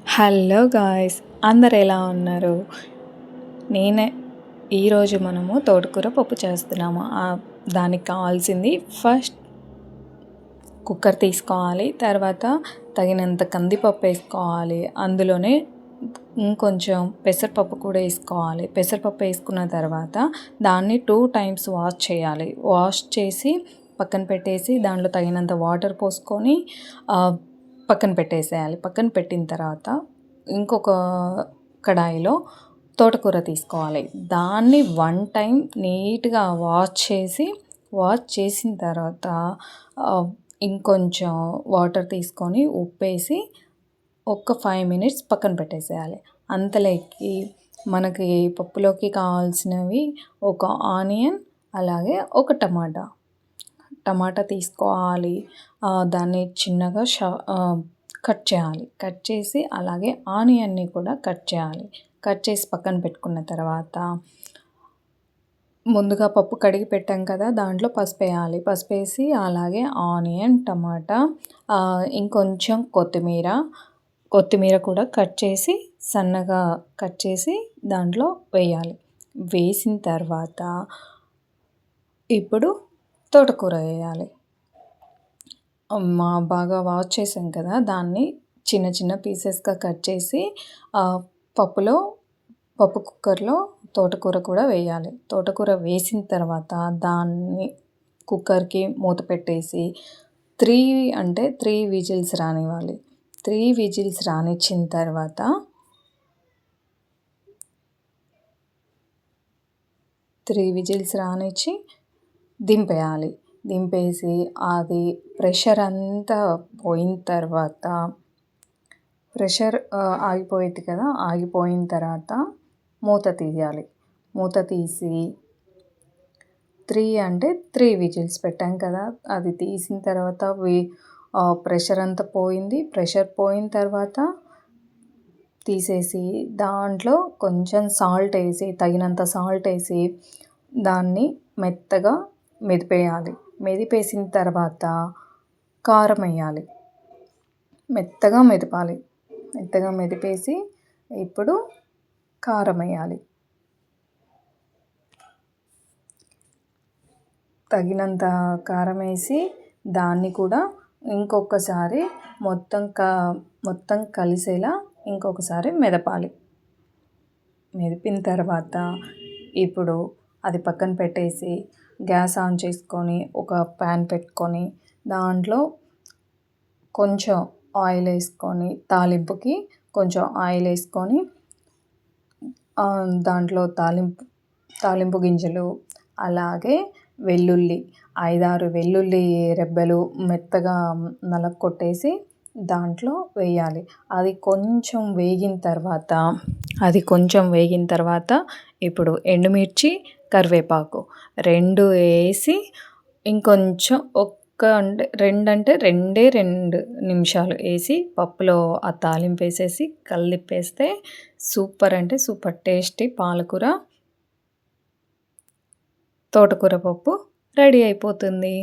Hello guys, అందరు ఎలా ఉన్నారు? నేనే ఈరోజు మనము తోటకూర పప్పు చేస్తున్నాము. దానికి కావాల్సింది ఫస్ట్ కుక్కర్ తీసుకోవాలి. తర్వాత తగినంత కందిపప్పు వేసుకోవాలి. అందులోనే ఇంకొంచెం పెసరపప్పు కూడా వేసుకోవాలి. పెసరపప్పు వేసుకున్న తర్వాత దాన్ని 2 టైమ్స్ వాష్ చేయాలి. వాష్ చేసి పక్కన పెట్టేసి దాంట్లో తగినంత వాటర్ పోసుకొని పక్కన పెట్టేసేయాలి. పక్కన పెట్టిన తర్వాత ఇంకొక కడాయిలో తోటకూర తీసుకోవాలి. దాన్ని 1 టైం నీట్గా వాష్ చేసిన తర్వాత ఇంకొంచెం వాటర్ తీసుకొని ఉప్పేసి ఒక 5 మినిట్స్ పక్కన పెట్టేసేయాలి. అంతలోకి మనకి పప్పులోకి కావాల్సినవి ఒక ఆనియన్, అలాగే ఒక టమాటా తీసుకోవాలి. దాన్ని చిన్నగా కట్ చేయాలి. కట్ చేసి అలాగే ఆనియన్ని కూడా కట్ చేయాలి. కట్ చేసి పక్కన పెట్టుకున్న తర్వాత ముందుగా పప్పు కడిగి పెట్టాం కదా, దాంట్లో పసుపు వేయాలి. పసుపు వేసి అలాగే ఆనియన్, టమాటా, ఇంకొంచెం కొత్తిమీర కూడా సన్నగా కట్ చేసి దాంట్లో వేయాలి. వేసిన తర్వాత ఇప్పుడు తోటకూర వేయాలి. బాగా వాష్ చేసాం కదా, దాన్ని చిన్న చిన్న పీసెస్గా కట్ చేసి పప్పు కుక్కర్లో తోటకూర కూడా వేయాలి. తోటకూర వేసిన తర్వాత దాన్ని కుక్కర్కి మూత పెట్టేసి 3 విజిల్స్ రానివ్వాలి. 3 విజిల్స్ రానిచ్చిన తర్వాత దింపేయాలి. దింపేసి అది ప్రెషర్ అంతా పోయిన తర్వాత ప్రెషర్ ఆగిపోయింది కదా, ఆగిపోయిన తర్వాత మూత తీయాలి. మూత తీసి 3 విజిల్స్ పెట్టాం కదా, అది తీసిన తర్వాత ప్రెషర్ అంతా పోయింది. ప్రెషర్ పోయిన తర్వాత తీసేసి దాంట్లో కొంచెం తగినంత సాల్ట్ వేసి దాన్ని మెత్తగా మెదిపేయాలి. మెదిపేసిన తర్వాత కారం వేయాలి. మెత్తగా మెదిపేసి ఇప్పుడు కారం వేయాలి. తగినంత కారం వేసి దాన్ని కూడా ఇంకొకసారి మొత్తం కలిసేలా ఇంకొకసారి మెదపాలి. మెదిపిన తర్వాత ఇప్పుడు అది పక్కన పెట్టేసి గ్యాస్ ఆన్ చేసుకొని ఒక ప్యాన్ పెట్టుకొని దాంట్లో కొంచెం ఆయిల్ వేసుకొని కొంచెం ఆయిల్ వేసుకొని దాంట్లో తాలింపు గింజలు, అలాగే 5-6 వెల్లుల్లి రెబ్బలు మెత్తగా నలగొట్టేసి దాంట్లో వేయాలి. అది కొంచెం వేగిన తర్వాత ఇప్పుడు ఎండుమిర్చి, కరివేపాకు 2 వేసి ఇంకొంచెం 2 నిమిషాలు వేసి పప్పులో ఆ తాలింపు వేసేసి కలిపేస్తే సూపర్ అంటే సూపర్ టేస్టీ తోటకూర పప్పు రెడీ అయిపోతుంది.